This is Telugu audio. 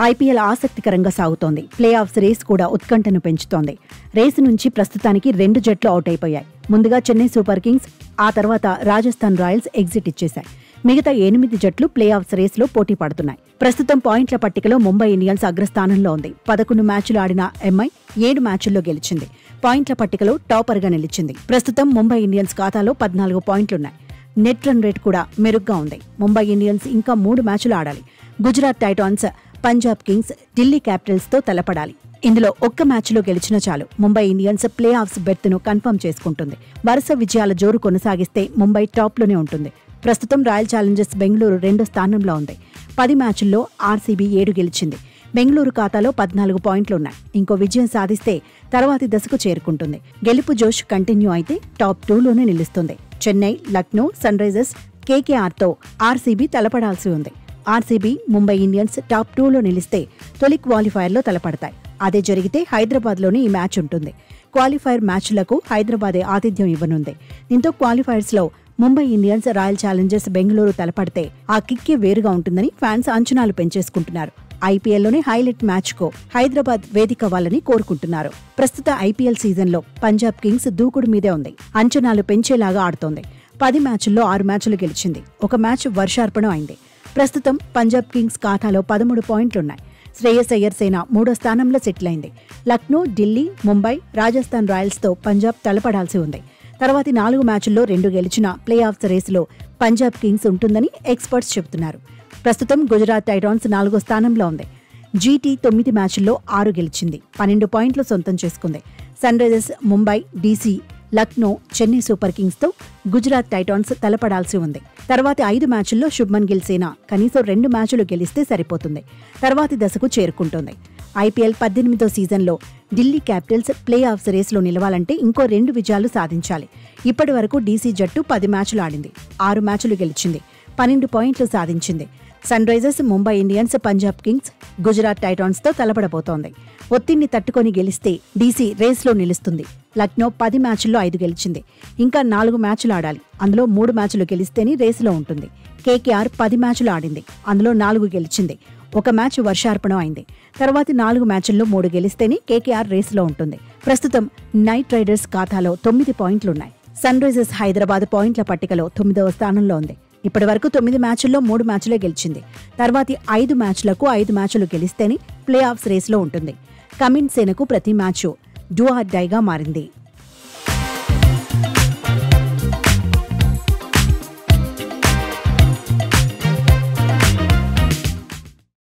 ఐపీఎల్ ఆసక్తికరంగా సాగుతోంది. ప్లే ఆఫ్స్ రేస్ కూడా ఉత్కంఠను పెంచుతోంది. రేసు నుంచి ప్రస్తుతానికి 2 జట్లు అవుట్ అయిపోయాయి. ముందుగా చెన్నై సూపర్ కింగ్స్, ఆ తర్వాత రాజస్థాన్ రాయల్స్ ఎగ్జిట్ ఇచ్చేశాయి. మిగతా 8 జట్లు ప్లే ఆఫ్స్ రేస్లో పోటీ పడుతున్నాయి. ప్రస్తుతం పాయింట్ల పట్టికలో ముంబై ఇండియన్స్ అగ్రస్థానంలో ఉంది. 11 మ్యాచ్లు ఆడిన ఎంఐ 7 మ్యాచ్ల్లో గెలిచింది. పాయింట్ల పట్టికలో టాపర్గా నిలిచింది. ప్రస్తుతం ముంబై ఇండియన్స్ ఖాతాలో 14 పాయింట్లున్నాయి. నెట్ రన్ రేట్ కూడా మెరుగ్గా ఉంది. ముంబై ఇండియన్స్ ఇంకా 3 మ్యాచ్లు ఆడాలి. గుజరాత్ టైటాన్స్, పంజాబ్ కింగ్స్, ఢిల్లీ క్యాపిటల్స్తో తలపడాలి. ఇందులో ఒక్క మ్యాచ్లో గెలిచినా చాలు ముంబై ఇండియన్స్ ప్లే ఆఫ్స్ బెర్త్ను కన్ఫర్మ్ చేసుకుంటుంది. వరుస విజయాల జోరు కొనసాగిస్తే ముంబై టాప్లోనే ఉంటుంది. ప్రస్తుతం రాయల్ ఛాలెంజర్స్ బెంగళూరు 2వ స్థానంలో ఉంది. 10 మ్యాచ్ల్లో ఆర్సీబీ 7 గెలిచింది. బెంగళూరు ఖాతాలో 14 పాయింట్లున్నాయి. ఇంకో విజయం సాధిస్తే తర్వాతి దశకు చేరుకుంటుంది. గెలుపు జోష్ కంటిన్యూ అయితే టాప్ 2లోనే నిలుస్తుంది. చెన్నై, లక్నో, సన్ రైజర్స్, కేకేఆర్తో ఆర్సీబీ తలపడాల్సి ఉంది. ఆర్సీబీ, ముంబై ఇండియన్స్ టాప్ 2లో నిలిస్తే తొలి క్వాలిఫైర్లో తలపడతాయి. అదే జరిగితే హైదరాబాద్లోనే ఈ మ్యాచ్ ఉంటుంది. క్వాలిఫైర్ మ్యాచ్లకు హైదరాబాదే ఆతిథ్యం ఇవ్వనుంది. దీంతో క్వాలిఫైర్స్లో Mumbai Indians, Royal Challengers Bengaluru తలపడితే ఆ కిక్కే వేరుగా ఉంటుందని ఫ్యాన్స్ అంచనాలు పెంచేసుకుంటున్నారు. ఐపీఎల్లోనే హైలైట్ మ్యాచ్కు హైదరాబాద్ వేదిక అవ్వాలని కోరుకుంటున్నారు. ప్రస్తుత ఐపీఎల్ సీజన్లో పంజాబ్ కింగ్స్ దూకుడు మీదే ఉంది. అంచనాలు పెంచేలాగా ఆడుతోంది. 10 మ్యాచ్ల్లో 6 మ్యాచ్లు గెలిచింది. ఒక మ్యాచ్ వర్షార్పణం అయింది. ప్రస్తుతం పంజాబ్ కింగ్స్ ఖాతాలో 13 పాయింట్లున్నాయి. శ్రేయస్ అయ్యర్ సేన 3వ స్థానంలో సెటిల్ అయింది. లక్నో, ఢిల్లీ, ముంబై, రాజస్థాన్ రాయల్స్తో పంజాబ్ తలపడాల్సి ఉంది. తర్వాతి 4 మ్యాచ్ల్లో 2 గెలిచిన ప్లే ఆఫ్స్ రేసులో పంజాబ్ కింగ్స్ ఉంటుందని ఎక్స్పర్ట్స్ చెబుతున్నారు. ప్రస్తుతం గుజరాత్ టైటాన్స్ 4వ స్థానంలో ఉంది. జీటీ 9 మ్యాచ్ల్లో 6 గెలిచింది. 12 పాయింట్లు సొంతం చేసుకుంది. Sunrisers, Mumbai, DC, Lucknow, Chennai super కింగ్స్తో గుజరాత్ టైటాన్స్ తలపడాల్సి ఉంది. తర్వాతి 5 మ్యాచ్ల్లో శుభ్మన్ గిల్ సేన కనీసం 2 మ్యాచ్లు గెలిస్తే సరిపోతుంది. తర్వాతి దశకు చేరుకుంటుంది. ఐపీఎల్ 18వ సీజన్లో ఢిల్లీ క్యాపిటల్స్ ప్లే ఆఫ్స్ రేస్లో నిలవాలంటే ఇంకో 2 విజయాలు సాధించాలి. ఇప్పటి వరకు డీసీ జట్టు 10 మ్యాచ్లు ఆడింది. 6 మ్యాచ్లు గెలిచింది. 12 పాయింట్లు సాధించింది. Sunrisers, Mumbai Indians, Punjab Kings, Gujarat టైటాన్స్తో తలపడబోతోంది. ఒత్తిడిని తట్టుకొని గెలిస్తే డీసీ రేస్లో నిలుస్తుంది. లక్నో 10 మ్యాచ్ల్లో 5 గెలిచింది. ఇంకా 4 మ్యాచ్లు ఆడాలి. అందులో 3 మ్యాచ్లు గెలిస్తేనే రేసులో ఉంటుంది. కేకేఆర్ 10 మ్యాచ్లు ఆడింది. అందులో 4 గెలిచింది. ఒక మ్యాచ్ వర్షార్పణం అయింది. తర్వాతి 4 మ్యాచ్ల్లో 3 గెలిస్తేనే కేకేఆర్ రేసులో ఉంటుంది. ప్రస్తుతం నైట్ రైడర్స్ ఖాతాలో 9 పాయింట్లున్నాయి. సన్ రైజర్స్ హైదరాబాద్ పాయింట్ల పట్టికలో 9వ స్థానంలో ఉంది. ఇప్పటి వరకు 9 మ్యాచ్ల్లో 3 మ్యాచ్లే గెలిచింది. తర్వాతి 5 మ్యాచ్లకు 5 మ్యాచ్లు గెలిస్తేనే ప్లే ఆఫ్స్ రేస్లో ఉంటుంది. కమిన్స్ సేనకు ప్రతి మ్యాచ్ డూ ఆర్ డైగా మారింది.